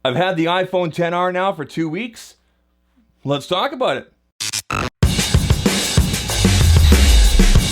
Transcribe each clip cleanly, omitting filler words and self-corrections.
I've had the iPhone XR now for 2 weeks. Let's talk about it.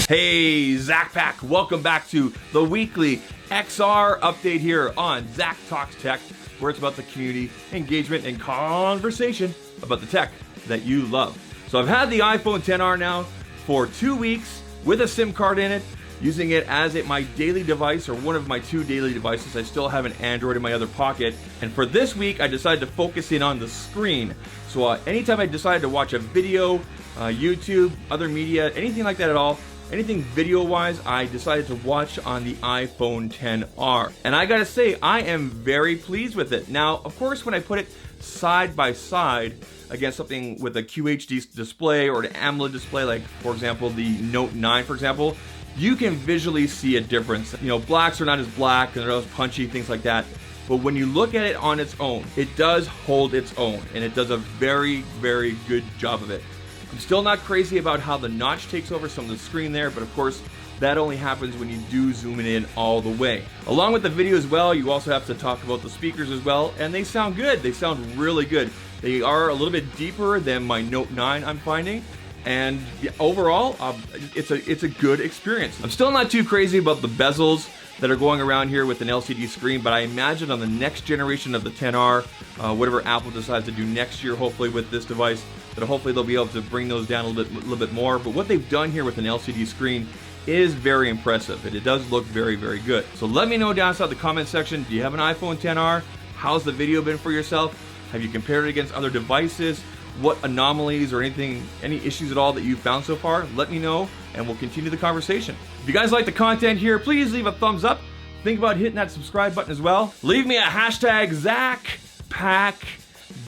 Hey, Zach Pack, welcome back to the weekly XR update here on Zach Talks Tech, where it's about the community, engagement, and conversation about the tech that you love. So I've had the iPhone XR now for 2 weeks with a SIM card in it, using it as my daily device, or one of my 2 daily devices. I still have an Android in my other pocket. And for this week, I decided to focus in on the screen. So anytime I decided to watch a video, YouTube, other media, anything like that at all, anything video-wise, I decided to watch on the iPhone XR. And I gotta say, I am very pleased with it. Now, of course, when I put it side by side against something with a QHD display or an AMOLED display, like, for example, the Note 9, for example, you can visually see a difference. You know, blacks are not as black and they're not as punchy, things like that. But when you look at it on its own, it does hold its own, and it does a very, very good job of it. I'm still not crazy about how the notch takes over some of the screen there, but of course, that only happens when you do zoom it in all the way. Along with the video as well, you also have to talk about the speakers as well, and they sound good. They sound really good. They are a little bit deeper than my Note 9, I'm finding. And overall, it's a good experience. I'm still not too crazy about the bezels that are going around here with an LCD screen, but I imagine on the next generation of the XR, whatever Apple decides to do next year, hopefully with this device, that hopefully they'll be able to bring those down a little bit more. But what they've done here with an LCD screen is very impressive, and it does look very, very good. So let me know down inside the comment section, do you have an iPhone XR? How's the video been for yourself? Have you compared it against other devices? What anomalies or any issues at all that you've found so far? Let me know, and we'll continue the conversation. If you guys like the content here, please leave a thumbs up. Think about hitting that subscribe button as well. Leave me a hashtag ZachPack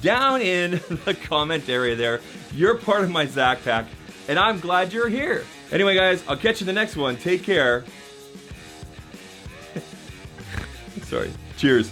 down in the comment area there. You're part of my Zach Pack, and I'm glad you're here. Anyway, guys, I'll catch you in the next one. Take care. Sorry. Cheers.